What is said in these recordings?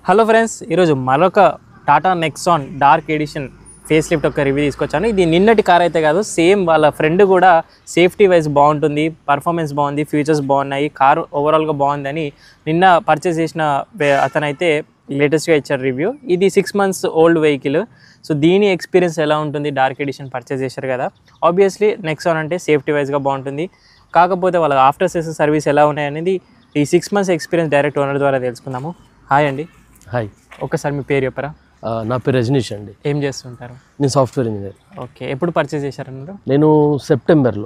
Hello friends, ఈరోజు మరొక Tata Nexon dark edition facelift ఒక రివ్యూ తీసుకొచ్చాను. ఇది నిన్నటి కార్ అయితే కాదు, సేమ్ వాళ్ళ ఫ్రెండ్ కూడా సేఫ్టీ వైజ్ బాగుంటుంది, పర్ఫార్మెన్స్ బాగుంది, ఫీచర్స్ బాగున్నాయి, కార్ ఓవరాల్గా బాగుందని నిన్న పర్చేస్ చేసిన అతనైతే లేటెస్ట్గా ఇచ్చారు రివ్యూ. ఇది 6 months ఓల్డ్ వెహికల్. సో దీని ఎక్స్పీరియన్స్ ఎలా ఉంటుంది, డార్క్ ఎడిషన్ పర్చేస్ చేశారు కదా. ఆబ్వియస్లీ నెక్సాన్ అంటే సేఫ్టీ వైజ్గా బాగుంటుంది, కాకపోతే వాళ్ళ ఆఫ్టర్ సేల్స్ సర్వీస్ ఎలా ఉన్నాయనేది ఈ 6 months ఎక్స్పీరియన్స్ డైరెక్ట్ ఓనర్ ద్వారా తెలుసుకుందాము. హాయ్ అండి. హాయ్, ఒకసారి మీ పేరు చెప్పరా? నా పేరు రజనీష్ అండి. ఏం చేస్తుంటారు? నేను సాఫ్ట్వేర్ ఇంజనీర్. ఓకే, ఎప్పుడు పర్చేస్ చేశారన్నారు? నేను సెప్టెంబర్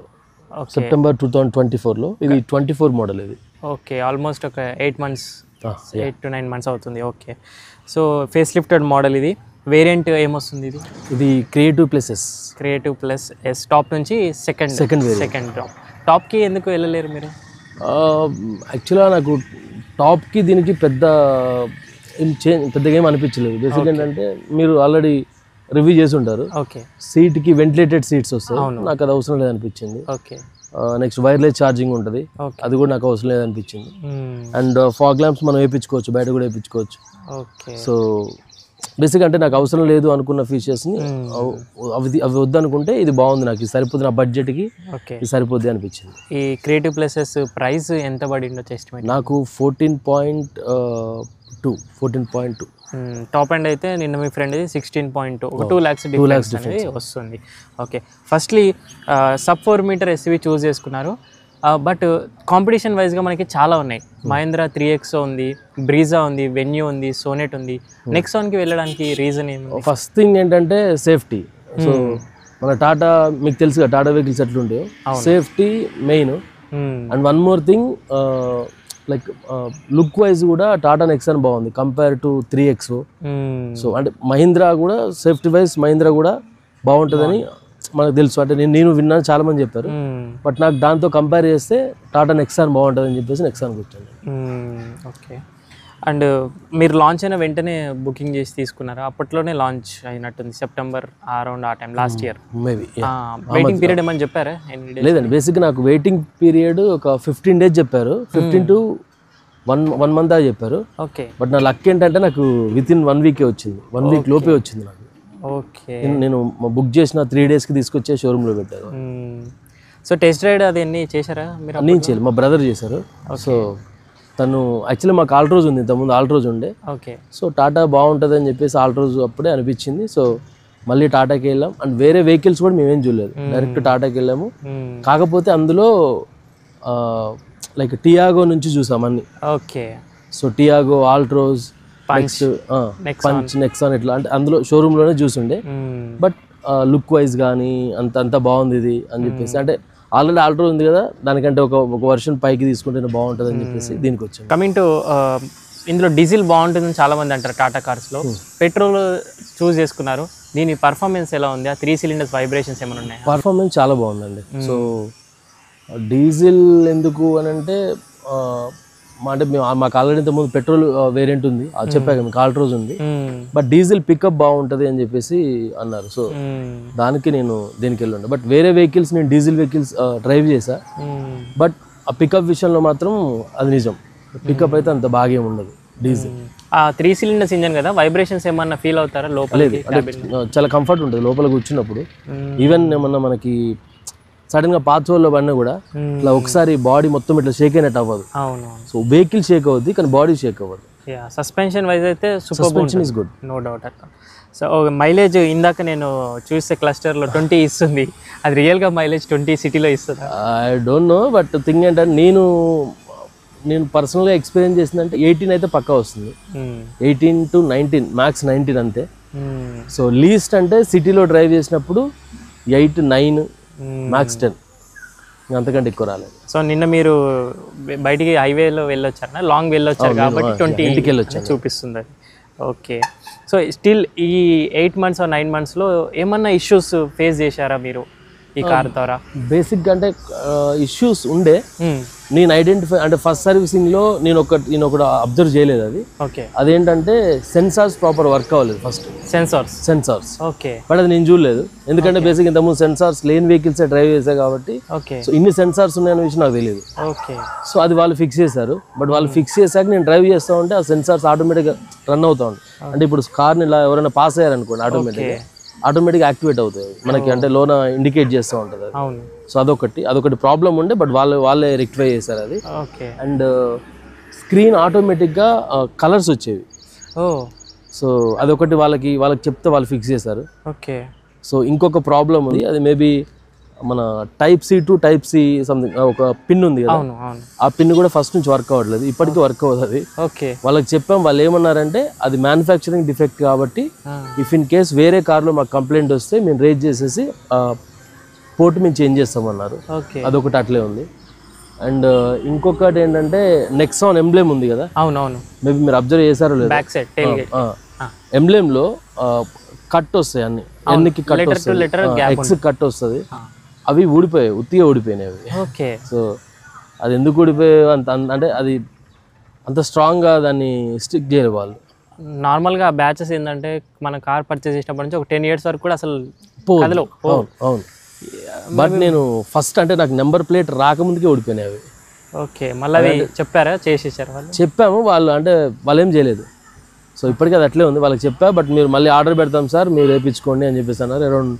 2024లో, ఇది 24 మోడల్ ఇది. ఓకే, ఆల్మోస్ట్ ఒక 8 months 8 to 9 months అవుతుంది. Okay, so face lifted model ఇది. వేరియంట్ ఏమొస్తుంది ఇది? ఇది క్రియేటివ్ ప్లస్ ఎస్. టాప్ నుంచి సెకండ్ టాప్కి ఎందుకు వెళ్ళలేరు మీరు? యాక్చువల్గా నాకు టాప్కి దీనికి పెద్దగా ఏం అనిపించలేదు. బేసిక్ ఏంటంటే మీరు ఆల్రెడీ రివ్యూ చేసి ఉంటారు. ఓకే, సీట్కి వెంటిలేటెడ్ సీట్స్ వస్తాయి, నాకు అది అవసరం లేదనిపించింది. ఓకే, నెక్స్ట్ వైర్లెస్ ఛార్జింగ్ ఉంటుంది, అది కూడా నాకు అవసరం లేదనిపించింది. అండ్ ఫాగ్ ల్యాంప్స్ మనం వేయించుకోవచ్చు, బయట కూడా వేయించుకోవచ్చు. ఓకే, సో బేసిక్ అంటే నాకు అవసరం లేదు అనుకున్న ఫీచర్స్ని అవి వద్దనుకుంటే ఇది బాగుంది, నాకు ఇది సరిపోతుంది, నా బడ్జెట్కి ఇది సరిపోద్ది అనిపించింది. ఈ క్రియేటివ్ ప్లసెస్ ప్రైస్ ఎంత పడిందో ఎస్టిమేట్? నాకు 14.2 టాప్ ఎండ్ అయితే నిన్న మీ ఫ్రెండ్ 16.2, 2 lakhs డిఫరెన్స్ అనేది వస్తుంది. Okay, firstly sub 4 meter SUV చూస్ చేసుకున్నారు, బట్ కాంపిటీషన్ వైజ్గా మనకి చాలా ఉన్నాయి. మహీంద్రా 3X ఉంది, బ్రీజా ఉంది, వెన్యూ ఉంది, సోనెట్ ఉంది. నెక్సాన్కి వెళ్ళడానికి రీజన్ ఏమి? ఫస్ట్ థింగ్ ఏంటంటే సేఫ్టీ. సో మన టాటా, మీకు తెలుసుగా టాటా వెహికల్స్ ఎట్లుంటాయో, safety main. And one more thing, like look wise కూడా టాటా నెక్సాన్ బాగుంది కంపేర్ టు 3X. సో అంటే మహీంద్రా కూడా సేఫ్టీ వైజ్ మహీంద్రా కూడా బాగుంటుందని మనకు తెలుసు, అంటే నేను విన్నాను, చాలా మంది చెప్పారు. బట్ నాకు దాంతో కంపేర్ చేస్తే టాటా నెక్సాన్ బాగుంటుందని చెప్పేసి నెక్సాన్కి వచ్చాను. ఓకే, అండ్ మీరు లాంచ్ అయిన వెంటనే బుకింగ్ చేసి తీసుకున్నారా? అప్పట్లోనే లాంచ్ అయినట్టుంది, సెప్టెంబర్ అరౌండ్ ఆ time last year maybe. Waiting period ఏమని చెప్పారా? లేదండి, బేసిక్గా నాకు వెయిటింగ్ పీరియడ్ ఒక 15 days చెప్పారు, 15 to 1 month దాకా చెప్పారు. ఓకే, బట్ నా లక్ ఏంటంటే నాకు వితిన్ 1 week వచ్చింది, 1 week లోపే వచ్చింది నాకు. ఓకే, నేను బుక్ చేసిన 3 daysకి తీసుకొచ్చే షోరూంలో పెట్టారు. సో టెస్ట్ రైడ్ అది అన్నీ చేశారా మీరు? అన్నీ చేయాలి, మా బ్రదర్ చేశారు. సో తను యాక్చువల్లీ మాకు ఆల్ట్రోజ్ ఉంది, ఇంతకుముందు ఆల్ట్రోజ్ ఉండే. ఓకే, సో టాటా బాగుంటుంది అని చెప్పేసి ఆల్ట్రోజ్ అప్పుడే అనిపించింది. సో మళ్ళీ టాటాకి వెళ్ళాం. అండ్ వేరే వెహికల్స్ కూడా మేమేం చూడలేదు, డైరెక్ట్ టాటాకి వెళ్ళాము. కాకపోతే అందులో లైక్ టియాగో నుంచి చూసాం అన్ని. Okay, so Tiago, Altroz, punch, Nexon ఇట్లా అంటే అందులో షోరూంలోనే చూసుండే. బట్ లుక్ వైజ్ కానీ అంత బాగుంది ఇది అని చెప్పేసి, అంటే ఆల్రెడీ ఆల్ట్రోజ్ ఉంది కదా, దానికంటే ఒక వర్షన్ పైకి తీసుకుంటేనే బాగుంటుంది అని చెప్పేసి దీనికి వచ్చాను. కమింగ్ టు ఇందులో డీజిల్ బాగుంటుందని చాలా మంది అంటారు టాటా కార్స్లో. పెట్రోల్ చూస్ చేసుకున్నారు, దీని పర్ఫార్మెన్స్ ఎలా ఉంది? ఆ 3 cylinders వైబ్రేషన్స్ ఏమైనా ఉన్నాయి? పర్ఫార్మెన్స్ చాలా బాగుందండి. సో డీజిల్ ఎందుకు అని అంటే, అంటే మాకు ఆల్రెడీ ఇంతకుముందు పెట్రోల్ వేరియంట్ ఉంది, అది చెప్పాక మీకు ఆల్ట్రోజ్ ఉంది, బట్ డీజిల్ పికప్ బాగుంటుంది అని చెప్పేసి అన్నారు. సో దానికి నేను దీనికి వెళ్ళండి. బట్ వేరే వెహికల్స్, నేను డీజిల్ వెహికల్స్ డ్రైవ్ చేశా, బట్ ఆ పికప్ విషయంలో మాత్రం అది నిజం, పికప్ అయితే అంత బాగా ఉండదు డీజిల్. 3 cylinders ఇంజన్ కదా, వైబ్రేషన్స్ ఏమన్నా ఫీల్ అవుతారా లోపల? చాలా కంఫర్ట్ ఉంటుంది లోపల కూర్చున్నప్పుడు. ఈవెన్ ఏమన్నా మనకి సడన్ గా పాత్రలో పడినా కూడా ఇట్లా ఒకసారి బాడీ మొత్తం ఇట్లా షేక్ అయినట్టు అవ్వదు. సో వెహికల్ షేక్ అవుద్ది కానీ బాడీ షేక్ అవ్వదు. సస్పెన్షన్ వైజ్ అయితే suspension is good, no doubt అట్లా. సో మైలేజ్ ఇందాక నేను చూస్తే క్లస్టర్లో 20 ఇస్తుంది, అది రియల్గా మైలేజ్ 20 సిటీలో ఇస్తుంది? I don't know, but thing ఏంటంటే నేను పర్సనల్గా ఎక్స్పీరియన్స్ చేసిందంటే 18 అయితే పక్కా వస్తుంది, 18 to 19, మ్యాక్స్ 19 అంతే. సో లీస్ట్ అంటే సిటీలో డ్రైవ్ చేసినప్పుడు 8, 9, మ్యాక్స్ 10, అంతకంటే ఎక్కువ రాలేదు. సో నిన్న మీరు బయటికి హైవేలో వెళ్ళొచ్చారా? లాంగ్ వెళ్ళొచ్చారు కాబట్టి 20 ఇంటికి వెళ్ళొచ్చాను చూపిస్తుంది అది. ఓకే, సో స్టిల్ ఈ 8 months or 9 monthsలో ఏమన్నా ఇష్యూస్ ఫేస్ చేశారా మీరు ఈ కార్ ద్వారా? బేసిక్గా అంటే ఇష్యూస్ ఉండే, నేను ఐడెంటిఫై అంటే ఫస్ట్ సర్వీసింగ్లో నేను ఒకటి అబ్జర్వ్ చేయలేదు అది. ఓకే. అదేంటంటే సెన్సార్స్ ప్రాపర్ వర్క్ అవ్వలేదు ఫస్ట్. Sensors okay. బట్ అది నేను చూడలేదు, ఎందుకంటే బేసిక్ ఇంతకుముందు సెన్సార్స్ లేని వెహికల్సే డ్రైవ్ చేశాయి కాబట్టి. ఓకే. సో ఇన్ని సెన్సార్స్ ఉన్నాయన్న విషయం నాకు తెలియదు. ఓకే. సో అది వాళ్ళు ఫిక్స్ చేశారు. బట్ వాళ్ళు ఫిక్స్ చేశాక నేను డ్రైవ్ చేస్తూ ఉంటే ఆ సెన్సార్స్ ఆటోమేటిక్గా రన్ అవుతూ ఉంటాయి. అంటే ఇప్పుడు కార్ని ఇలా ఎవరైనా పాస్ అయ్యారనుకోండి ఆటోమేటిక్గా యాక్టివేట్ అవుతాయి మనకి, అంటే లోన ఇండికేట్ చేస్తూ ఉంటుంది అది. సో అదొకటి ప్రాబ్లం ఉండే, బట్ వాళ్ళే రెక్టిఫై చేశారు అది. అండ్ స్క్రీన్ ఆటోమేటిక్గా కలర్స్ వచ్చేవి. సో అదొకటి వాళ్ళకి చెప్తే వాళ్ళు ఫిక్స్ చేశారు. ఓకే. సో ఇంకొక ప్రాబ్లం ఉంది, అది మేబీ మన Type-C to Type-C సంథింగ్ ఒక పిన్ ఉంది కదా, ఆ పిన్ కూడా ఫస్ట్ నుంచి వర్క్ అవ్వట్లేదు, ఇప్పటికీ వర్క్ అవుతుంది. ఓకే. వాళ్ళకి చెప్పాం, వాళ్ళు ఏమన్నారంటే అది మ్యానుఫ్యాక్చరింగ్ డిఫెక్ట్ కాబట్టి ఇఫ్ ఇన్ కేస్ వేరే కార్లో మాకు కంప్లైంట్ వస్తే మేము రేజ్ చేసేసి పోర్ట్ మేము చేంజ్ చేస్తామన్నారు. అదొకటి అట్లే ఉంది. అండ్ ఇంకొకటి ఏంటంటే నెక్సాన్ ఎంబ్లేమ్ ఉంది కదా, మేబీ మీరు అబ్జర్వ్ చేశారో లేదు, ఎంబ్లేమ్లో కట్ వస్తాయి ఎన్నికి కట్ వస్తుంది, ఎక్స్ కట్ వస్తుంది, అవి ఊడిపోయాయి, ఉత్తిగా ఊడిపోయినాయి అవి. ఓకే. సో అది ఎందుకు ఊడిపోయాయి అంటే అది అంత స్ట్రాంగ్గా దాన్ని స్టిక్ చేయరు వాళ్ళు. నార్మల్గా బ్యాచెస్ ఏంటంటే మన కార్ పర్చేస్ చేసినప్పటి నుంచి ఒక 10 years వరకు కూడా అసలు అవును. బట్ నేను ఫస్ట్ అంటే నాకు నెంబర్ ప్లేట్ రాకముందుకే ఓడిపోయినాయి అవి. ఓకే. మళ్ళీ చెప్పారా, చేసేసారు వాళ్ళు? చెప్పాము, వాళ్ళు ఏం చేయలేదు. సో ఇప్పటికీ అది అట్లే ఉంది. వాళ్ళకి చెప్పా, బట్ మీరు మళ్ళీ ఆర్డర్ పెడతాం సార్, మీరు వేయించుకోండి అని చెప్పేసి అన్నారు. అరౌండ్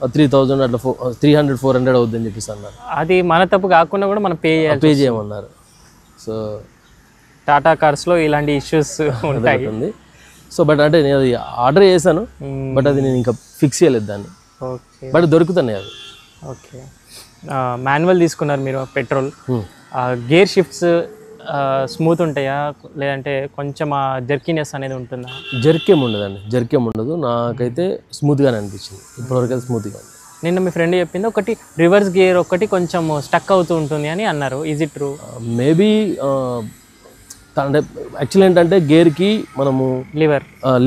3000 అట్లా 300-400 అవుద్ది అని చెప్పేసి అన్నారు. అది మన తప్పు కాకుండా కూడా మనం పే చేయమన్నారు. సో టాటా కార్స్లో ఇలాంటి ఇష్యూస్ ఉంటాయి. సో బట్ అంటే నేను అది ఆర్డర్ చేశాను, బట్ అది నేను ఇంకా ఫిక్స్ చేయలేదు దాన్ని. ఓకే. బట్ దొరుకుతున్నాయి అవి. ఓకే. మాన్యువల్ తీసుకున్నారు మీరు, పెట్రోల్. గేర్ షిఫ్ట్స్ స్మూత్ ఉంటాయా, లేదంటే కొంచెం జర్కీనెస్ అనేది ఉంటుందా? జర్కేం ఉండదు, నాకైతే స్మూత్గానే అనిపించింది ఇప్పటివరకు, అది స్మూత్గా ఉంది. నిన్న మీ ఫ్రెండ్ చెప్పింది ఒకటి రివర్స్ గేర్ ఒకటి కొంచెం స్టక్ అవుతూ ఉంటుంది అని అన్నారు. Is it true? మేబీ అంటే యాక్చువల్ ఏంటంటే గేర్కి మనము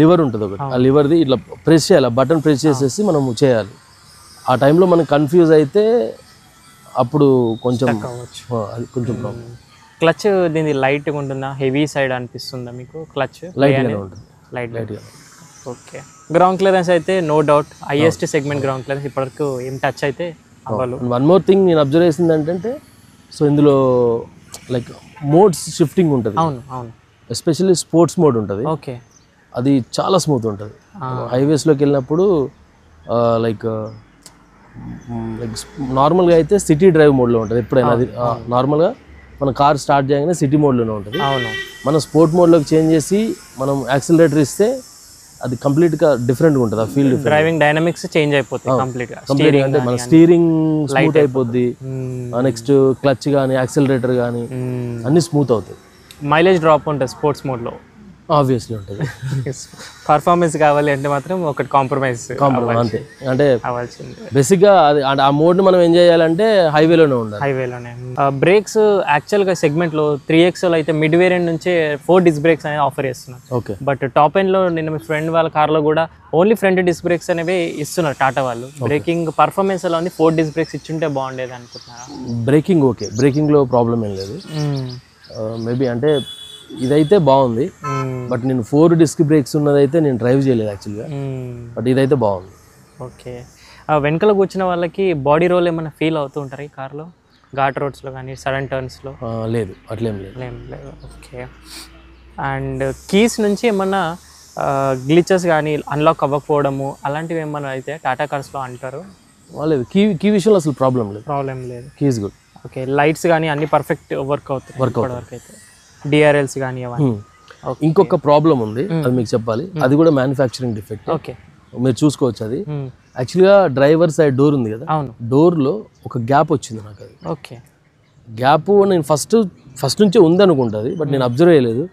లివర్ ఉంటుంది ఒకటి, ఆ లివర్ది ఇట్లా ప్రెస్ చేయాలి, బటన్ ప్రెస్ చేసేసి మనము చేయాలి. ఆ టైంలో మనం కన్ఫ్యూజ్ అయితే అప్పుడు కొంచెం అది కొంచెం ప్రాబ్లం. క్లచ్ దీని లైట్గా ఉంటుందా, హెవీ సైడ్ అనిపిస్తుందా మీకు? క్లచ్ లైట్గానే ఉంటుంది. లైట్గా. ఓకే. గ్రౌండ్ క్లియరెన్స్ అయితే no doubt highest segment ground clearance ఇప్పటివరకు ఏం టచ్ అయితే అవ్వాలి. వన్ మోర్ థింగ్ నేను అబ్జర్వ్ చేసింది ఏంటంటే, సో ఇందులో లైక్ మోడ్స్ షిఫ్టింగ్ ఉంటుంది. అవును. ఎస్పెషల్లీ స్పోర్ట్స్ మోడ్ ఉంటుంది. ఓకే. అది చాలా స్మూత్ ఉంటుంది. హైవేస్లోకి వెళ్ళినప్పుడు లైక్ నార్మల్గా అయితే సిటీ డ్రైవ్ మోడ్లో ఉంటుంది ఎప్పుడైనా. అది నార్మల్గా మన కార్ స్టార్ట్ చేయగానే సిటీ మోడ్లోనే ఉంటుంది. మనం స్పోర్ట్ మోడ్లోకి చేంజ్ చేసి మనం యాక్సిలరేటర్ ఇస్తే అది కంప్లీట్గా డిఫరెంట్గా ఉంటుంది. ఆ ఫీల్ డ్రైవింగ్ డైనమిక్స్ చేంజ్ అయిపోతుంది కంప్లీట్గా. అంటే మన స్టీరింగ్ స్మూత్ అయిపోద్ది, నెక్స్ట్ క్లచ్ కానీ యాక్సిలరేటర్ కానీ అన్ని స్మూత్ అవుతాయి. మైలేజ్ డ్రాప్ ఉంటుంది స్పోర్ట్స్ మోడ్లో, ఆబ్వియస్లీ ఉంటుంది. పర్ఫార్మెన్స్ కావాలి అంటే మాత్రం ఒకటి కాంప్రమైజ్ అంతే. అంటే బేసిక్గా అది ఆ మోడ్ని మనం ఎంజాయ్ చేయాలంటే హైవేలోనే ఉండాలి. బ్రేక్స్ యాక్చువల్గా సెగ్మెంట్లో 3XL అయితే మిడ్ వేరియంట్ నుంచే 4 డిస్క్ బ్రేక్స్ అనేది ఆఫర్ చేస్తున్నారు. ఓకే. బట్ టాప్ ఎండ్లో నిన్న మీ ఫ్రెండ్ వాళ్ళ కార్లో కూడా ఓన్లీ ఫ్రంట్ డిస్క్ బ్రేక్స్ అనేవి ఇస్తున్నారు టాటా వాళ్ళు. బ్రేకింగ్ పర్ఫార్మెన్స్ ఎలా ఉంది? 4 డిస్క్ బ్రేక్స్ ఇచ్చుంటే బాగుండేది అనుకుంటున్నారా? బ్రేకింగ్ ఓకే, బ్రేకింగ్లో ప్రాబ్లం ఏం లేదు. మేబీ అంటే ఇదైతే బాగుంది, బట్ నేను 4 డిస్క్ బ్రేక్స్ ఉన్నదైతే నేను డ్రైవ్ చేయలేదు యాక్చువల్గా, బట్ ఇదైతే బాగుంది. ఓకే. వెనకాల కూర్చున్న వాళ్ళకి బాడీ రోల్ ఏమైనా ఫీల్ అవుతూ ఉంటారు ఈ కార్లో, ఘాట్ రోడ్స్లో కానీ సడన్ టర్న్స్లో? లేదు, అట్లేం లేదు. ఓకే. అండ్ కీస్ నుంచి ఏమన్నా గ్లిచెస్ కానీ అన్లాక్ అవ్వకపోవడము అలాంటివి ఏమన్నా అయితే టాటా కార్స్లో అంటారు? లేదు, కీ విషయంలో అసలు ప్రాబ్లం లేదు. Keys good. ఓకే. లైట్స్ కానీ అన్ని పర్ఫెక్ట్ వర్క్ అవుతాయి ఇప్పటివరకు అయితే? డిఆర్ఎల్స్ కానీ అవన్నీ? ఇంకొక ప్రాబ్లం ఉంది, అది మీకు చెప్పాలి. అది కూడా మ్యానుఫ్యాక్చరింగ్ డిఫెక్ట్. ఓకే. మీరు చూసుకోవచ్చు. అది యాక్చువల్గా డ్రైవర్ సైడ్ డోర్ ఉంది కదా, డోర్లో ఒక గ్యాప్ వచ్చింది నాకు. అది ఓకే. గ్యాప్ నేను ఫస్ట్ నుంచే ఉంది అనుకుంటుంది, బట్ నేను అబ్జర్వ్ చేయలేదు.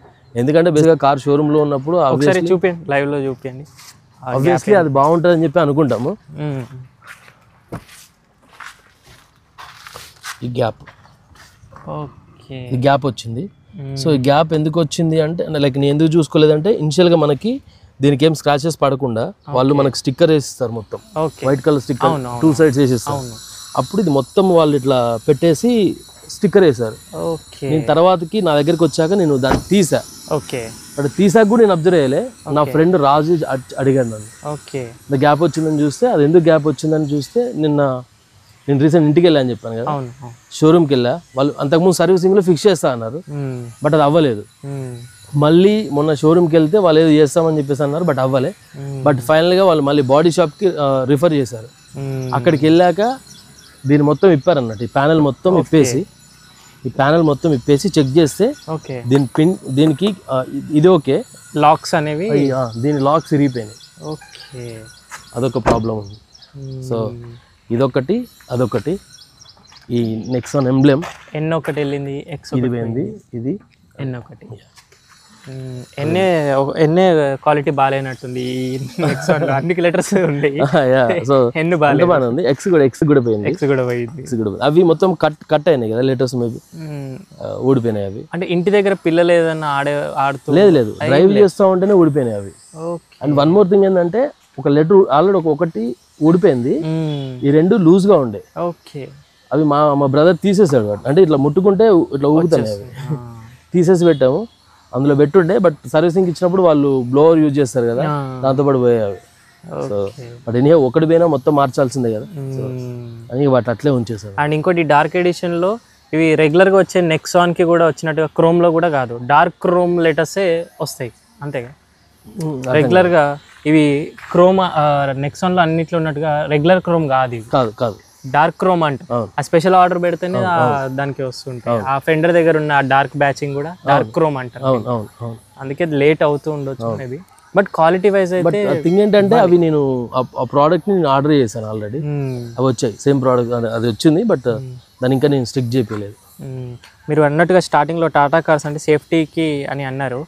ఎందుకంటే బేసిక్గా కార్ షోరూంలో ఉన్నప్పుడు చూపించండి, లైవ్లో చూపించండి. ఆబ్వియస్లీ అది బాగుంటుంది అని చెప్పి అనుకుంటాము. ఈ గ్యాప్ వచ్చింది. సో ఈ గ్యాప్ ఎందుకు వచ్చింది అంటే, లైక్ నేను ఎందుకు చూసుకోలేదంటే, ఇనిషియల్గా మనకి దీనికి ఏం స్క్రాచెస్ పడకుండా వాళ్ళు మనకి స్టిక్కర్ వేసిస్తారు, మొత్తం వైట్ కలర్ స్టిక్కర్ 2 sides వేసిస్తారు. అప్పుడు ఇది మొత్తం వాళ్ళు ఇట్లా పెట్టేసి స్టిక్కర్ వేశారు. ఓకే. నేను తర్వాతకి నా దగ్గరికి వచ్చాక నేను దాన్ని తీసా. ఓకే. బట్ తీసాక కూడా నేను అబ్జర్వ్ చేయలే. నా ఫ్రెండ్ రాజు అడిగాను నన్ను, ఓకే, గ్యాప్ వచ్చిందని చూస్తే, అది ఎందుకు గ్యాప్ వచ్చిందని చూస్తే, నేను రీసెంట్ ఇంటికి వెళ్ళా అని చెప్పాను కదా, షోరూమ్కి వెళ్ళా. వాళ్ళు అంతకుముందు సర్వీసింగ్లో ఫిక్స్ చేస్తా అన్నారు, బట్ అది అవ్వలేదు. మళ్ళీ మొన్న షోరూమ్కి వెళ్తే వాళ్ళు ఏదో చేస్తామని చెప్పేసి అన్నారు, బట్ అవ్వలే. బట్ ఫైనల్గా వాళ్ళు మళ్ళీ బాడీ షాప్కి రిఫర్ చేశారు. అక్కడికి వెళ్ళాక దీన్ని మొత్తం ఇప్పారన్నట్టు, ఈ ప్యానెల్ మొత్తం ఇప్పేసి చెక్ చేస్తే దీనికి ఇది ఓకే, లాక్స్ అనేవి దీని లాక్స్ ఇరిగిపోయినాయి. ఓకే, అదొక ప్రాబ్లం ఉంది. సో ఇదొకటి, అదొకటి. ఈ నెక్సాన్ ఎంబ్లెమ్ ఒకటి వెళ్ళింది, ఇది పోయింది, ఇది ఒకటి. ఎన్నే క్వాలిటీ బాగాలేనట్టుంది ఈ నెక్సాన్ లో, అన్ని లెటర్స్ ఉన్నాయి. సో బాగానే ఉంది. ఎక్స్ కూడా పోయింది. అవి మొత్తం కట్ అయినాయి కదా లెటర్స్, మేబీ ఊడిపోయినాయి అవి. అంటే ఇంటి దగ్గర పిల్లలు ఏదన్నా ఆడుతూ లేదు డ్రైవ్ చేస్తూ ఉంటేనే ఊడిపోయినాయి అవి. అండ్ వన్ మోర్ థింగ్ ఏంటంటే, ఒక లెటర్ ఆల్రెడీ ఒకటి ఊడిపోయింది, ఈ రెండు లూజ్ గా ఉండే. ఓకే. అవి మా బ్రదర్ తీసేసాడు. అంటే ఇట్లా ముట్టుకుంటే ఇట్లా ఊగుతాయి అవి. తీసేసి పెట్టాము, అందులో పెట్టుండే. బట్ సర్వీసింగ్ ఇచ్చినప్పుడు వాళ్ళు బ్లోవర్ యూజ్ చేస్తారు కదా, దాంతో పాటు పోయాయి. సో బట్ ఎనీ ఒకటి పోయినా మొత్తం మార్చాల్సిందే కదా, అని వాటి అట్లే ఉంచేసారు. అండ్ ఇంకోటి డార్క్ ఎడిషన్ లో ఇవి రెగ్యులర్ గా వచ్చే నెక్సాన్ కి కూడా వచ్చినట్టుగా క్రోమ్ లో కూడా కాదు, డార్క్ క్రోమ్ లెటర్సే వస్తాయి అంతేగా. రెగ్యులర్ గా ఇవి క్రోమ్ నెక్సాన్ లో అన్నిట్లో ఉన్నట్టుగా రెగ్యులర్ క్రోమ్ కాదు, కాదు డార్క్ క్రోమ్ అంటే ఆ స్పెషల్ ఆర్డర్ పెడితేనే దానికి వస్తుంటాయి. ఆ ఫెండర్ దగ్గర ఉన్న డార్క్ బ్యాచింగ్ కూడా డార్క్ క్రోమ్ అంటారు. అందుకే లేట్ అవుతూ ఉండొచ్చు మేబీ. బట్ క్వాలిటీ వైజ్ అయితే థింగ్ ఏంటంటే, అవి నేను ఆ ప్రోడక్ట్ ని ఆర్డర్ చేశాను ఆల్రెడీ, అవి వచ్చాయి. సేమ్ ప్రోడక్ట్ అది వచ్చింది, బట్ దాని ఇంకా నేను స్టిక్ చేయలేదు. మీరు అన్నట్టుగా స్టార్టింగ్ లో టాటా కార్స్ అంటే సేఫ్టీకి అని అన్నారు.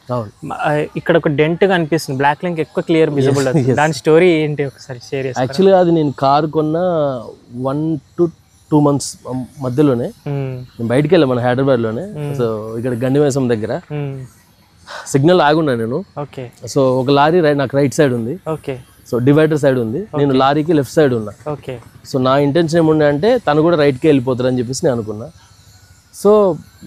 ఇక్కడ ఒక డెంట్ కనిపిస్తుంది, బ్లాక్ లింక్ ఎక్కువ క్లియర్ విజిబుల్ అవుతుంది. దాని స్టోరీ ఏంటి ఒకసారి షేర్ చేస్తారా? యాక్చువల్గా అది నేను కార్ కొన్న 1 to 2 months మధ్యలోనే నేను బయటికి వెళ్ళా, మన హైదరాబాద్లోనే. సో ఇక్కడ గండిమేసం దగ్గర సిగ్నల్ ఆగున్నా నేను. ఓకే. సో ఒక లారీ నాకు రైట్ సైడ్ ఉంది. ఓకే. సో డివైడర్ సైడ్ ఉంది, నేను లారీకి లెఫ్ట్ సైడ్ ఉన్నా. ఓకే. సో నా ఇంటెన్షన్ ఏముండే అంటే, తను కూడా రైట్కి వెళ్ళిపోతారని చెప్పేసి నేను అనుకున్నా. సో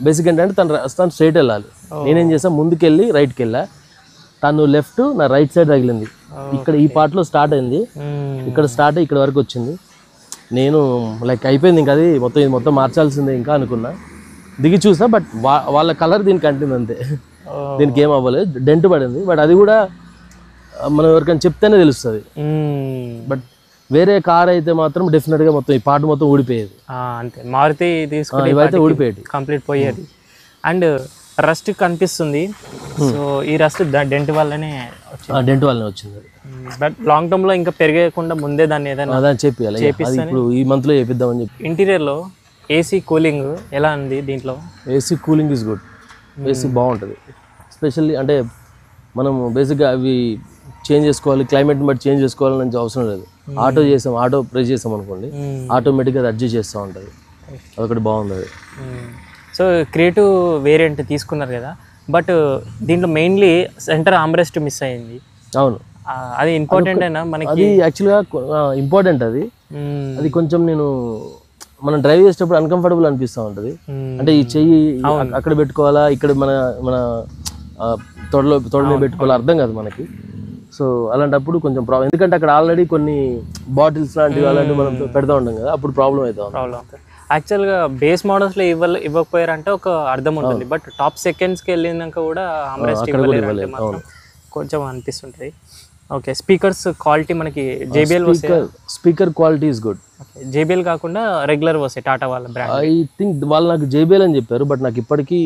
బేసిక్ ఏంటంటే, తను స్ట్రైట్ వెళ్ళాలి, నేనేం చేసా ముందుకెళ్ళి రైట్కి వెళ్ళా. తను లెఫ్ట్, నా రైట్ సైడ్ తగిలింది. ఇక్కడ ఈ పార్ట్లో స్టార్ట్ అయింది, ఇక్కడ స్టార్ట్ అయ్యి ఇక్కడ వరకు వచ్చింది. నేను లైక్ అయిపోయింది ఇంకా, అది ఇది మొత్తం మార్చాల్సిందే ఇంకా అనుకున్నా. దిగి చూసా, బట్ వాళ్ళ కలర్ దీనికి అంటింది అంతే, దీనికి ఏం అవ్వలేదు. డెంట్ పడింది, బట్ అది కూడా మనం ఎవరికైనా చెప్తేనే తెలుస్తుంది. బట్ వేరే కార్ అయితే మాత్రం డెఫినెట్గా మొత్తం ఈ పార్ట్ మొత్తం ఊడిపోయేది. అంతే, మారుతి తీసుకుని ఇవైతే ఊడిపోయేది కంప్లీట్ పోయేది. అండ్ రస్ట్ కనిపిస్తుంది, సో ఈ రస్ట్ డెంట్ వల్లనే వచ్చింది. బట్ లాంగ్ టర్మ్ లో ఇంకా పెరగకుండా ముందే దాన్ని ఏదైనా చెప్పాలి, ఇప్పుడు ఈ మంత్ లో చేపిద్దామని చెప్పి. ఇంటీరియర్ లో ఏసీ కూలింగ్ ఎలా ఉంది దీంట్లో? AC cooling is good, AC బాగుంటుంది. ఎస్పెషల్లీ అంటే మనం బేసిక్గా అవి చేంజ్ చేసుకోవాలి, క్లైమేట్ని బట్టి చేంజ్ చేసుకోవాలని అవసరం లేదు. ఆటో ప్రెస్ చేసాం అనుకోండి, ఆటోమేటిక్గా అది అడ్జస్ట్ చేస్తూ ఉంటుంది. అదొకటి బాగుంది. సో క్రియేటివ్ వేరియంట్ తీసుకున్నారు కదా, బట్ దీంట్లో మెయిన్లీ సెంటర్ ఆర్మ్రెస్ట్ మిస్ అయింది. అవును, అది ఇంపార్టెంట్ అయినా మనకి? అది యాక్చువల్గా ఇంపార్టెంట్. అది కొంచెం మనం డ్రైవ్ చేసేటప్పుడు అన్కంఫర్టబుల్ అనిపిస్తూ ఉంటుంది. అంటే ఈ చెయ్యి అక్కడ పెట్టుకోవాలా, ఇక్కడ మన తొడ మీద పెట్టుకోవాలా, అర్థం కాదు మనకి. సో అలాంటప్పుడు కొంచెం ప్రాబ్లం, ఎందుకంటే అక్కడ ఆల్రెడీ కొన్ని బాటిల్స్ లాంటివి అలాంటివి మనం పెడతా ఉంటాం కదా, అప్పుడు ప్రాబ్లం అవుతుంది. యాక్చువల్గా బేస్ మోడల్స్ లో ఇవ్వకపోయారంటే ఒక అర్థం ఉంటుంది, బట్ టాప్ సెకండ్స్కి వెళ్ళినాక కూడా కొంచెం అనిపిస్తుంటుంది. ఓకే. స్పీకర్స్ క్వాలిటీ మనకి JBL speaker quality is good. JBL కాకుండా రెగ్యులర్ వస్తాయి టాటా వాళ్ళ బ్రాండ్. ఐ థింక్ వాళ్ళు నాకు JBL అని చెప్పారు, బట్ నాకు ఇప్పటికీ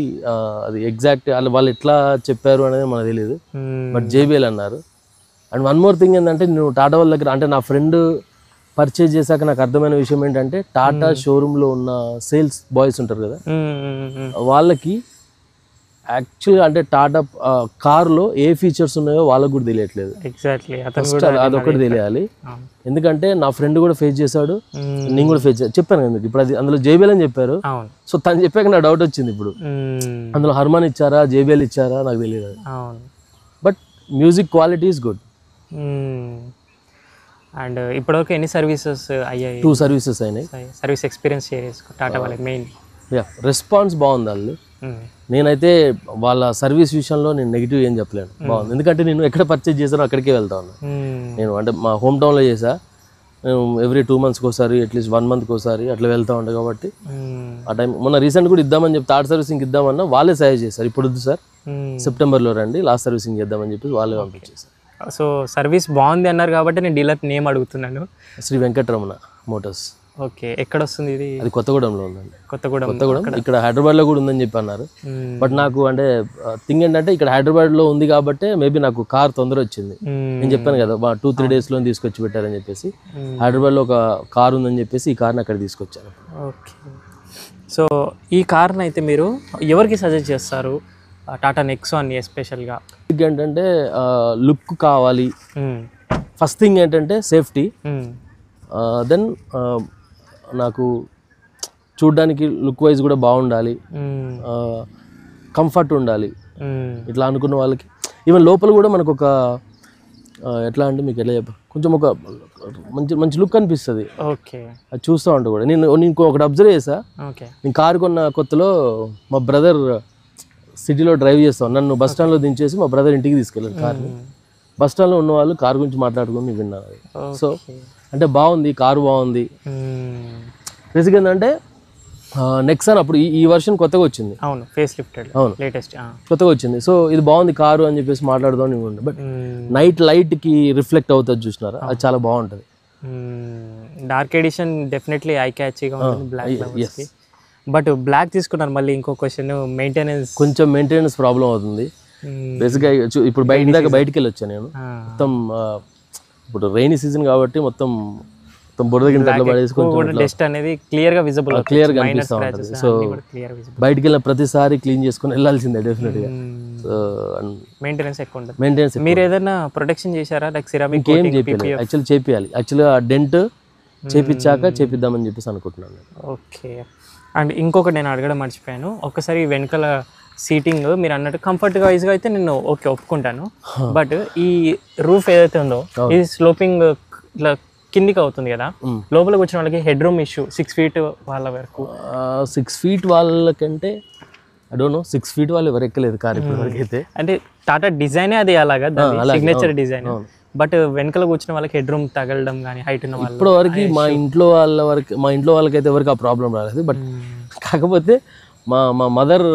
అది ఎగ్జాక్ట్ వాళ్ళు ఎట్లా చెప్పారు అనేది మనకు తెలియదు, బట్ JBL అన్నారు. అండ్ వన్ మోర్ థింగ్ ఏంటంటే, నేను టాటా వాళ్ళ దగ్గర, అంటే నా ఫ్రెండ్ పర్చేజ్ చేశాక నాకు అర్థమైన విషయం ఏంటంటే, టాటా షోరూంలో ఉన్న సేల్స్ బాయ్స్ ఉంటారు కదా, వాళ్ళకి యాక్చువల్గా అంటే టాటా కార్లో ఏ ఫీచర్స్ ఉన్నాయో వాళ్ళకు కూడా తెలియట్లేదు. ఎగ్జాక్ట్లీ, అదొకటి తెలియాలి. ఎందుకంటే నా ఫ్రెండ్ కూడా ఫేస్ చేశాడు, నేను కూడా ఫేస్ చెప్పాను కదా మీకు. ఇప్పుడు అది అందులో JBL అని చెప్పారు. సో తను చెప్పాక నా డౌట్ వచ్చింది, ఇప్పుడు అందులో హర్మాన్ ఇచ్చారా JBL ఇచ్చారా నాకు తెలియదు. But music quality is good. And ఇప్పటివరకు ఎన్ని సర్వీసెస్ అయ్యాయి? 2 సర్వీసెస్ అయినాయి. సర్వీస్ ఎక్స్పీరియన్స్ షేర్ చేసుకో టాటా వాళ్ళకి మెయిన్. రెస్పాన్స్ బాగుంది వాళ్ళు. నేనైతే వాళ్ళ సర్వీస్ విషయంలో నేను నెగిటివ్ ఏం చెప్పలేను, బాగుంది. ఎందుకంటే నేను ఎక్కడ పర్చేజ్ చేశానో అక్కడికే వెళ్తా ఉన్నాను. నేను అంటే మా హోమ్ టౌన్లో చేసా, నేను ఎవ్రీ 2 monthsకి ఒకసారి అట్లీస్ట్ 1 monthకి ఒకసారి అట్లా వెళ్తూ ఉంటాను. కాబట్టి ఆ టైం మొన్న రీసెంట్ కూడా ఇద్దామని చెప్పి థర్డ్ సర్వీసింగ్ ఇద్దామన్నా వాళ్ళే సజెస్ట్ చేశారు, ఇప్పుడు వద్దు సార్ సెప్టెంబర్లో రండి లాస్ట్ సర్వీసింగ్ చేద్దామని చెప్పి వాళ్ళే పంపించేశారు. సో సర్వీస్ బాగుంది అన్నారు కాబట్టి నేను డీలర్ నేమ్ అడుగుతున్నాను. శ్రీ వెంకటరమణ మోటార్స్. ఓకే, ఎక్కడ వస్తుంది ఇది? అది కొత్తగూడెంలో ఉందండి. కొత్తగూడెం. ఇక్కడ హైదరాబాద్లో కూడా ఉందని చెప్పి అన్నారు. బట్ నాకు అంటే థింగ్ ఏంటంటే ఇక్కడ హైదరాబాద్లో ఉంది కాబట్టి మేబీ నాకు కార్ తొందర వచ్చింది. నేను చెప్పాను కదా 2-3 daysలో తీసుకొచ్చి పెట్టారని చెప్పేసి, హైదరాబాద్లో ఒక కార్ ఉందని చెప్పేసి ఈ కార్ని అక్కడ తీసుకొచ్చాను. ఓకే, సో ఈ కార్ని అయితే మీరు ఎవరికి సజెస్ట్ చేస్తారు? టాటా నెక్సాన్ ఎస్పెషల్గా ఏంటంటే లుక్ కావాలి, ఫస్ట్ థింగ్ ఏంటంటే సేఫ్టీ, దెన్ నాకు చూడ్డానికి లుక్ వైజ్ కూడా బాగుండాలి, కంఫర్ట్ ఉండాలి. ఇట్లా అనుకున్న వాళ్ళకి ఈవెన్ లోపల కూడా మనకు ఒక ఎట్లా అంటే మీకు ఎట్లా చెప్ప కొంచెం ఒక మంచి మంచి లుక్ అనిపిస్తుంది. ఓకే, అది చూస్తూ ఉంటా కూడా. నేను ఒకటి అబ్జర్వ్ చేసా, నేను కారు కొన్న కొత్తలో మా బ్రదర్ సిటీలో డ్రైవ్ చేస్తాను, నన్ను బస్ స్టాండ్లో దించేసి మా బ్రదర్ ఇంటికి తీసుకెళ్ళాను కార్ని. బస్ స్టాండ్లో ఉన్న వాళ్ళు కారు గురించి మాట్లాడుకుని విన్నారు. సో అంటే బాగుంది, కారు బాగుంది. బేసిక్ ఏంటంటే నెక్సాన్ అప్పుడు ఈ వర్షన్ కొత్తగా వచ్చింది. అవును, ఫేస్ లిఫ్టెడ్, అవును లేటెస్ట్ కొత్తగా వచ్చింది. సో ఇది బాగుంది కారు అని చెప్పేసి మాట్లాడుతూ ఉండే. బట్ నైట్ లైట్కి రిఫ్లెక్ట్ అవుతుంది చూసినారా, అది చాలా బాగుంటుంది. డార్క్ ఎడిషన్ డెఫినెట్లీ ఐ క్యాచీగా ఉంటుంది బ్లాక్. బట్ బ్లాక్ తీసుకున్నారు, మళ్ళీ ఇంకో క్వశ్చన్, కొంచెం మెయింటెనెన్స్ ప్రాబ్లం అవుతుంది. బేసిక్గా ఇప్పుడు బయటికి వెళ్ళి వచ్చాను నేను. మొత్తం ఇప్పుడు రైనీ సీజన్ కాబట్టి మొత్తం బురద గింట డస్ట్ అనేది క్లియర్గా కనిపిస్తూ ఉంటుంది. సో బయటికి వెళ్ళిన ప్రతిసారి క్లీన్ చేసుకుని వెళ్ళాల్సిందే డెఫినెట్గా. మెయింటెనెన్స్ ఎక్కువ ఉంటుంది. మీరు ఏదైనా ప్రొటెక్షన్ చేశారా? లైక్ సిరామిక్ ఏం చేయాలి, యాక్చువల్లీ చేపియాలి. యాక్చువల్గా డెంట్ చేపిద్దామని చెప్పేసి అనుకుంటున్నాను. ఓకే, అండ్ ఇంకొకటి నేను అడగడం మర్చిపోయాను, ఒక్కసారి వెనకాల సీటింగ్ మీరు అన్నట్టు కంఫర్ట్ వైజ్గా అయితే నేను ఓకే ఒప్పుకుంటాను. బట్ ఈ రూఫ్ ఏదైతే ఉందో ఇది స్లోపింగ్ ఇట్లా కిందికి అవుతుంది కదా, లోపలికి వచ్చిన వాళ్ళకి హెడ్ రూమ్ ఇష్యూ 6 feet వాళ్ళ వరకు. 6 feet వాళ్ళకంటే ఐ డోంట్ నో, 6 feet వాళ్ళు ఎవరు ఎక్కలేదు కార్ ఇప్పటి వరకు అయితే. అంటే టాటా డిజైనే అది అలాగా సిగ్నేచర్ డిజైన్. బట్ వెనకాల కూర్చున్న వాళ్ళకి హెడ్ రూమ్ తగలడం కానీ హైట్ ఉన్న వాళ్ళు ఇప్పటి వరకు మా ఇంట్లో వాళ్ళకైతే ఎవరికి ఆ ప్రాబ్లం రాలేదు. బట్ కాకపోతే మా మదర్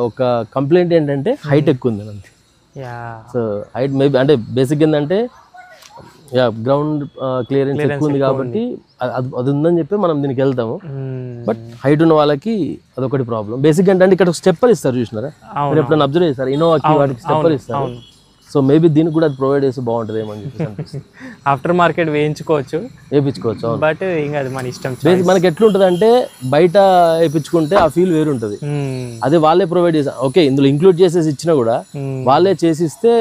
ఒక కంప్లైంట్ ఏంటంటే హైట్ ఎక్కువ ఉంది అంతే. సో హైట్ మేబీ అంటే బేసిక్ ఏంటంటే గ్రౌండ్ క్లియరెన్స్ ఎక్కువ ఉంది కాబట్టి అది ఉందని చెప్పి మనం దీనికి వెళ్తాము. బట్ హైట్ ఉన్న వాళ్ళకి అదొకటి ప్రాబ్లం. బేసిక్ ఏంటంటే ఇక్కడ స్టెప్పర్ ఇస్తారు, చూసినారా మీరు ఎప్పుడైనా అబ్జర్వ్ చేస్తారు? ఇన్నోవాకి వాటికి స్టెప్పర్ ఇస్తారు. సో మేబీ దీనికి కూడా అది ప్రొవైడ్ చేస్తే బాగుంటుంది ఏమని చెప్పేసి ఆఫ్టర్ మార్కెట్ వేయించుకోవచ్చు. బట్ ఇంకా అది మన ఇష్టం. మనకి ఎట్లుంటుంది అంటే బయట వేయించుకుంటే ఆ ఫీల్ వేరు ఉంటుంది. అదే వాళ్ళే ప్రొవైడ్ చేస్తారు. ఓకే, ఇందులో ఇంక్లూడ్ చేసేసి ఇచ్చినా కూడా వాళ్ళే చేసిస్తే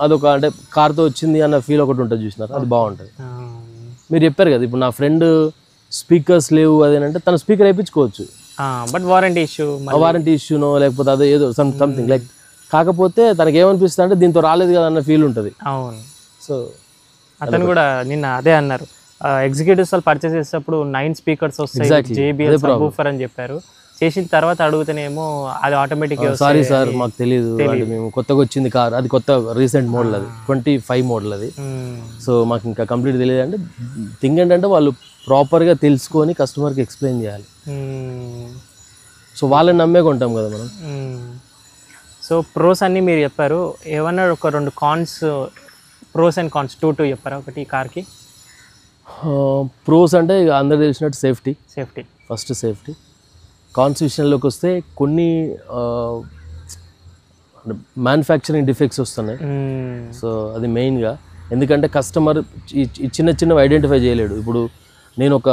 అదొక అంటే కార్తో వచ్చింది అన్న ఫీల్ ఒకటి ఉంటుంది, చూసినారు, అది బాగుంటుంది. మీరు చెప్పారు కదా ఇప్పుడు నా ఫ్రెండ్ స్పీకర్స్ లేవు అదేనంటే తన స్పీకర్ వేయించుకోవచ్చు. బట్ వారంటీ ఇష్యూనో లేకపోతే అదే ఏదో సంథింగ్ లైక్. కాకపోతే తనకి ఏమనిపిస్తుంది అంటే దీంతో రాలేదు కదా అన్న ఫీల్ ఉంటుంది. అవును. సో అతను కూడా నిన్న అదే అన్నారు, ఎగ్జిక్యూటివ్స్ వాళ్ళు పర్చేస్ చేసేటప్పుడు 9 speakers వస్తాయి, JBL సబ్‌వూఫర్ అని చెప్పారు. చేసిన తర్వాత అడుగుతానేమో అది ఆటోమేటిక్. సారీ సార్ మాకు తెలియదు, మేము కొత్తగా వచ్చింది కార్, అది కొత్త రీసెంట్ మోడల్, అది 25 మోడల్ అది. సో మాకు ఇంకా కంప్లీట్ తెలియదు అంటే థింగ్ ఏంటంటే వాళ్ళు ప్రాపర్గా తెలుసుకొని కస్టమర్కి ఎక్స్ప్లెయిన్ చేయాలి. సో వాళ్ళని నమ్మే కొంటాం కదా మనం. సో ప్రోస్ అన్నీ మీరు చెప్పారు, ఏమన్నా ఒక 2 కాన్స్, ప్రోస్ అండ్ కాన్స్ 2 చెప్పారా ఒకటి ఈ కార్కి? ప్రోస్ అంటే ఇక అందరు తెలిసినట్టు సేఫ్టీ, ఫస్ట్ సేఫ్టీ. కాన్స్ విషయంలోకి వస్తే కొన్ని మ్యానుఫ్యాక్చరింగ్ డిఫెక్ట్స్ వస్తున్నాయి. సో అది మెయిన్గా, ఎందుకంటే కస్టమర్ ఈ చిన్నవి ఐడెంటిఫై చేయలేడు. ఇప్పుడు నేను ఒక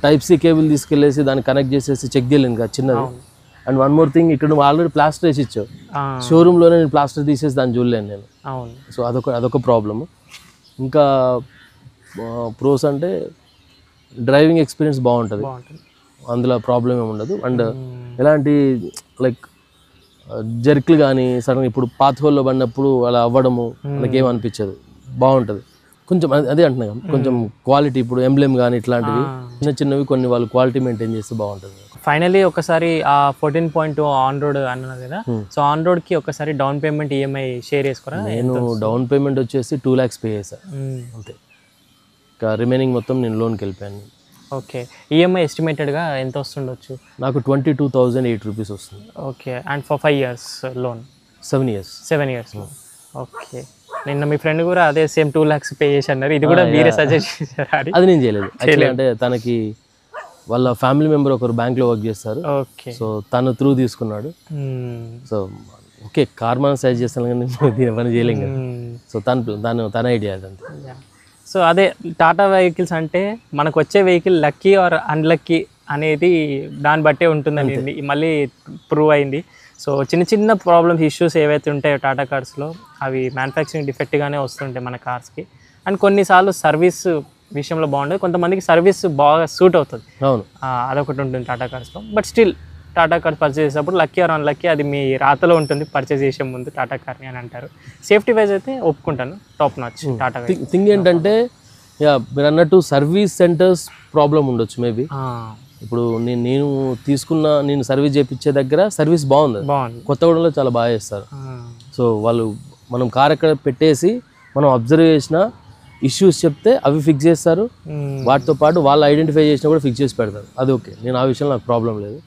Type-C కేబుల్ తీసుకెళ్ళేసి దాన్ని కనెక్ట్ చేసేసి చెక్ చేయలేను కదా చిన్నది. అండ్ వన్ మోర్ థింగ్, ఇక్కడ నువ్వు ఆల్రెడీ ప్లాస్టర్ వేసి ఇచ్చావు, షోరూంలోనే నేను ప్లాస్టర్ తీసేసి దాన్ని చూడలేను నేను. సో అదొక ప్రాబ్లము. ఇంకా ప్రోస్ అంటే డ్రైవింగ్ ఎక్స్పీరియన్స్ బాగుంటుంది, అందులో ప్రాబ్లం ఏమి ఉండదు. అండ్ ఎలాంటి లైక్ జర్క్లు కానీ సడన్గా ఇప్పుడు పాత్ హోల్లో పడినప్పుడు అలా అవ్వడము మనకి ఏమనిపించదు, బాగుంటుంది. కొంచెం అదే అంటున్నాం, కొంచెం క్వాలిటీ ఇప్పుడు ఎంబ్లెమ్ కానీ ఇట్లాంటివి చిన్నవి కొన్ని వాళ్ళు క్వాలిటీ మెయింటైన్ చేస్తే బాగుంటుంది. ఫైనలీ ఒకసారి ఆ 14.2 ఆన్ రోడ్ అన్నారు కదా, సో ఆన్ రోడ్కి ఒకసారి డౌన్ పేమెంట్ ఈఎంఐ షేర్ చేసుకోరా? నేను డౌన్ పేమెంట్ వచ్చేసి 2 lakhs పే చేశాను అంతే. ఇంకా రిమైనింగ్ మొత్తం నేను లోన్కి వెళ్ళిపోయాను. ఓకే, ఈఎంఐ ఎస్టిమేటెడ్గా ఎంత వస్తుండొచ్చు? నాకు 22,008 రూపీస్ వస్తుంది. Okay, and for 5 years loan? 7 years. 7 years. Okay, నిన్న మీ ఫ్రెండ్ కూడా అదే సేమ్ 2 lakhs పే చేసి అన్నారు, ఇది కూడా మీరే సజెస్ట్ చేశారు? అది నేను చేయలేదు అంటే తనకి వాళ్ళ ఫ్యామిలీ మెంబర్ ఒకరు బ్యాంక్లో వర్క్ చేస్తారు. ఓకే, సో తను త్రూ తీసుకున్నాడు. సో ఓకే, కార్ మనం సజెస్ట్ చేస్తాను కానీ దీని పని చేయలేం కదా. సో తన ఐడియా అదంతే. సో అదే టాటా వెహికల్స్ అంటే మనకు వచ్చే వెహికల్ లక్కీ ఆర్ అన్లక్కీ అనేది దాన్ని బట్టే ఉంటుందని మళ్ళీ ప్రూవ్ అయింది. సో చిన్న చిన్న ప్రాబ్లమ్స్, ఇష్యూస్ ఏవైతే ఉంటాయో టాటా కార్స్లో అవి మ్యానుఫ్యాక్చరింగ్ డిఫెక్ట్గానే వస్తుంటాయి మన కార్స్కి. అండ్ కొన్నిసార్లు సర్వీస్ విషయంలో బాగుంటుంది, కొంతమందికి సర్వీస్ బాగా సూట్ అవుతుంది. అవును, అదొకటి ఉంటుంది టాటా కార్స్లో. But still Tata car purchase చేసేటప్పుడు లక్కీ ఆర్ అన్లక్కీ అది మీ రాతలో ఉంటుంది పర్చేస్ చేసే ముందు టాటా కార్ని అని అంటారు. సేఫ్టీ వైజ్ అయితే ఒప్పుకుంటాను, టాప్ నాచ్ టాటా. థింగ్ ఏంటంటే మీరు అన్నట్టు సర్వీస్ సెంటర్స్ ప్రాబ్లం ఉండొచ్చు మేబీ. ఇప్పుడు నేను సర్వీస్ చేయించే దగ్గర సర్వీస్ బాగుంది. కొత్తగూడెంలో చాలా బాగా చేస్తారు. సో మనం కార్ ఎక్కడ పెట్టేసి మనం అబ్జర్వ్ చేసిన ఇష్యూస్ చెప్తే అవి ఫిక్స్ చేస్తారు, వాటితో పాటు వాళ్ళు ఐడెంటిఫై చేసినా కూడా ఫిక్స్ చేసి పెడతారు. అది ఓకే, నేను ఆ విషయంలో నాకు ప్రాబ్లం లేదు.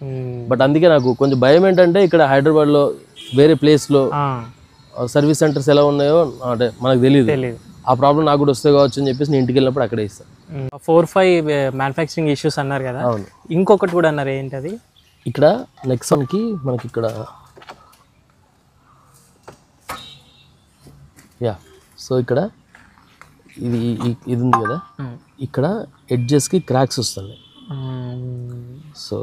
బట్ అందుకే నాకు కొంచెం భయం ఏంటంటే ఇక్కడ హైదరాబాద్లో వేరే ప్లేస్లో సర్వీస్ సెంటర్స్ ఎలా ఉన్నాయో అంటే మనకు తెలియదు. ఆ ప్రాబ్లం నాకు కూడా వస్తే కావచ్చు అని చెప్పేసి నేను ఇంటికి వెళ్ళినప్పుడు అక్కడే ఇస్తాను. 4-5 మ్యానుఫ్యాక్చరింగ్ ఇష్యూస్ అన్నారు కదా. అవును, ఇంకొకటి కూడా అన్నారు, ఏంటది? ఇక్కడ నెక్సాన్కి మనకి ఇక్కడ సో ఇక్కడ ఇది ఉంది కదా, ఇక్కడ ఎడ్జెస్కి క్రాక్స్ వస్తున్నాయి. సో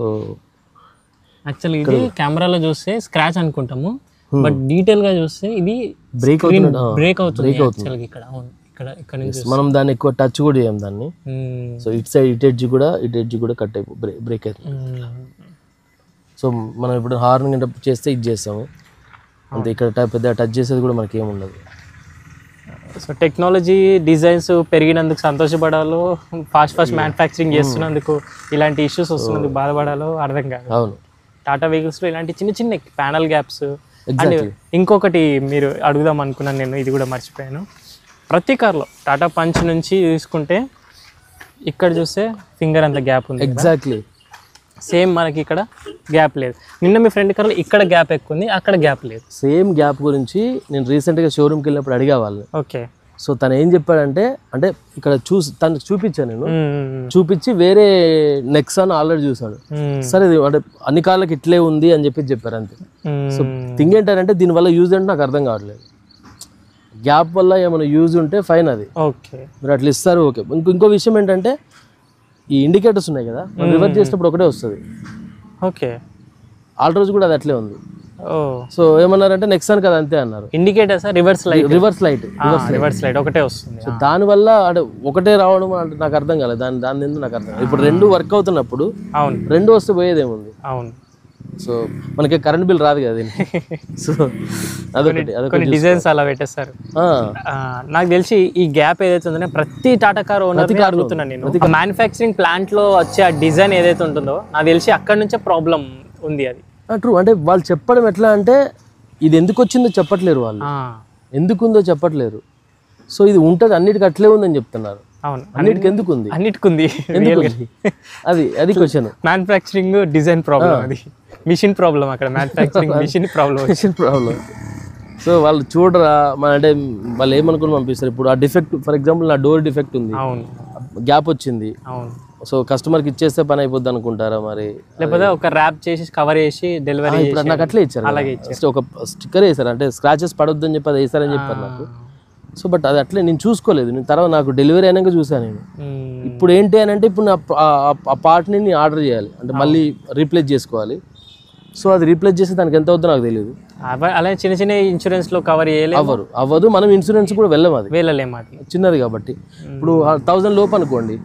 యాక్చువల్లీ ఇది కెమెరాలో చూస్తే స్క్రాచ్ అనుకుంటాము, బట్ డీటెయిల్గా చూస్తే ఇది బ్రేక్ అవుతుంది ఇక్కడ నుంచి. మనం దాన్ని ఎక్కువ టచ్ కూడా చేయం దాన్ని. సో ఇటు ఎడ్జ్ కూడా కట్ అయిపో బ్రేక్ అవుతుంది. సో మనం ఇప్పుడు హార్న్ చేస్తే ఇది చేస్తాము అంతే, ఇక్కడ పెద్ద టచ్ చేసేది కూడా మనకి ఏముండదు. సో టెక్నాలజీ డిజైన్స్ పెరిగినందుకు సంతోషపడాలో, ఫాస్ట్ మ్యానుఫ్యాక్చరింగ్ చేస్తున్నందుకు ఇలాంటి ఇష్యూస్ వస్తున్నందుకు బాధపడాలో అర్థం కాదు. అవును, టాటా వెహికల్స్లో ఇలాంటి చిన్న చిన్న ప్యానల్ గ్యాప్స్. అండ్ ఇంకొకటి మీరు అడుగుదాం అనుకున్నాను నేను, ఇది కూడా మర్చిపోయాను. ప్రతి కార్లో టాటా పంచ్ నుంచి తీసుకుంటే ఇక్కడ చూస్తే ఫింగర్ అంత గ్యాప్ ఉంది. ఎగ్జాక్ట్లీ సేమ్ మనకి ఇక్కడ గ్యాప్ లేదు. నిన్న మీ ఫ్రెండ్ కార్లో ఇక్కడ గ్యాప్ ఎక్కువ ఉంది, అక్కడ గ్యాప్ లేదు. సేమ్ గ్యాప్ గురించి నేను రీసెంట్గా షోరూమ్కి వెళ్ళినప్పుడు అడిగా వాళ్ళు. ఓకే, సో తను ఏం చెప్పాడంటే, అంటే ఇక్కడ తను చూపించాను నేను, చూపించి వేరే నెక్సాన్ ఆల్రెడీ చూసాడు. సరే అంటే అన్ని కార్లకి ఇట్లే ఉంది అని చెప్పారు అంతే. సో థింగ్ ఏంటంటే దీనివల్ల యూజ్ అంటే నాకు అర్థం కావట్లేదు. గ్యాప్ వల్ల ఏమైనా యూజ్ ఉంటే ఫైన్, అది ఓకే మీరు అట్లా ఇస్తారు ఓకే. ఇంకో విషయం ఏంటంటే ఈ ఇండికేటర్స్ ఉన్నాయి కదా, రివర్స్ చేసినప్పుడు ఒకటే వస్తుంది. ఓకే, ఆల్ రోజు కూడా అది అట్లే ఉంది. సో ఏమన్నారంటే నెక్సాన్ కదా అంతే అన్నారు. ఇండికేటర్స్ రివర్స్ లైట్ ఒకటే వస్తుంది. సో దానివల్ల అంటే ఒకటే రావడం అంటే నాకు అర్థం కాలేదు. దాని ఎందుకు నాకు అర్థం. ఇప్పుడు రెండు వర్క్ అవుతున్నప్పుడు రెండు వస్తే పోయేదేముంది. అవును, సో మనకి కరెంట్ బిల్ రాదు కదా. సో కొన్ని డిజైన్స్ అలా పెట్టేస్తారు. నాకు తెలిసి ఈ గ్యాప్ ఏదైతే ఉందో ప్రతి టాటా కార్ ఓనర్ అడుగుతున్నాను నేను, మ్యానుఫ్యాక్చరింగ్ ప్లాంట్ లో వచ్చే ఆ డిజైన్ ఏదైతే ఉంటుందో నాకు తెలిసి అక్కడ నుంచే ప్రాబ్లం ఉంది. అది ట్రూ. అంటే వాళ్ళు చెప్పడం ఎట్లా అంటే ఇది ఎందుకు వచ్చిందో చెప్పట్లేరు, వాళ్ళు ఎందుకుందో చెప్పట్లేరు. సో ఇది ఉంటుంది అన్నిటికీ అట్లే ఉందని చెప్తున్నారు. అవును, అన్నిటికి ఎందుకు ఉంది, అన్నిటికుంది అది క్వశ్చన్. మ్యానుఫ్యాక్చరింగ్ డిజైన్ ప్రాబ్లం, అది మిషన్ ప్రాబ్లం. అక్కడ మ్యానుఫ్యాక్చరింగ్ మిషన్ ప్రాబ్లం. సో వాళ్ళు చూడరా అంటే వాళ్ళు ఏమనుకుని పంపిస్తారు. ఇప్పుడు ఆ డిఫెక్ట్, ఫర్ ఎగ్జాంపుల్ నా డోర్ డిఫెక్ట్ ఉంది, గ్యాప్ వచ్చింది, సో కస్టమర్కి ఇచ్చేస్తే పని అయిపోద్ది అనుకుంటారా మరి, లేకపోతే ఒక ర్యాప్ చేసి కవర్ చేసి డెలివరీ. ఇప్పుడు నాకు అట్లే ఇచ్చారు, అలాగే ఒక స్టిక్కర్ వేసారు, అంటే స్క్రాచెస్ పడొద్దు అని చెప్పి అది వేసారని చెప్పారు నాకు. సో బట్ అది అట్లే నేను చూసుకోలేదు. నేను తర్వాత నాకు డెలివరీ అయినాక చూసాను నేను. ఇప్పుడు ఏంటి అని అంటే ఇప్పుడు నా ఆ పార్ట్ని నేను ఆర్డర్ చేయాలి, అంటే మళ్ళీ రీప్లేస్ చేసుకోవాలి. సో అది రీప్లేస్ చేస్తే దానికి ఎంత అవుతుందో నాకు తెలియదు. అలాగే చిన్న చిన్న ఇన్సూరెన్స్లో కవర్ అవ్వదు. మనం ఇన్సూరెన్స్ కూడా వెళ్ళలేము, అది వెళ్ళలేము, అది చిన్నది కాబట్టి. ఇప్పుడు 1000 లోపు అనుకోండి,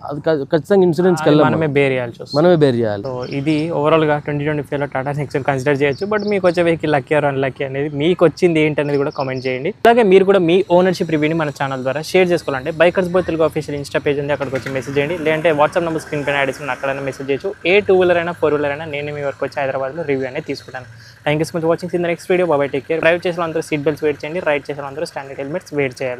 అది ఖచ్చితంగా ఇన్సూరెన్స్కి వెళ్ళాలి, మనమే బేర్ చేయాల్సి వస్తుంది. మనమే బేర్ చేయాలి. సో ఇది ఓవరాల్గా 2025లో టాటా నెక్సన్ కన్సిడర్ చేయొచ్చు. బట్ మీకు వచ్చే వెహికల్ లక్కీ ఆర్ అన్లక్కీ అనేది మీకు వచ్చింది ఏంటి అనేది కూడా కామెంట్ చేయండి. అలాగే మీరు కూడా మీ ఓనర్షిప్ రివ్యూని మన ఛానల్ ద్వారా షేర్ చేసుకోవాలంటే bikers boy Telugu official insta page ఉంది, అక్కడికి వచ్చి మెసేజ్ చేయండి. లేదంటే వాట్సాప్ నెంబర్ స్క్రీన్ పైన యాడ్ చేసి అక్కడైనా మెసేజ్ చేయొచ్చు. ఏ 2-వీలర్ అయినా 4-వీలర్ అయినా నేను మీ వరకు వచ్చి హైదరాబాద్లో రివ్యూ అనేది తీసుకుంటాను. Thank you so much watching in the next video. Bye, take care. Drive చేసిన అందరూ సీట్ బెల్ట్స్ వెయిట్ చేయండి, రైడ్ చేసిన అందరూ స్టాండర్డ్ హెల్మెట్స్ వెయిట్ చేయాలి.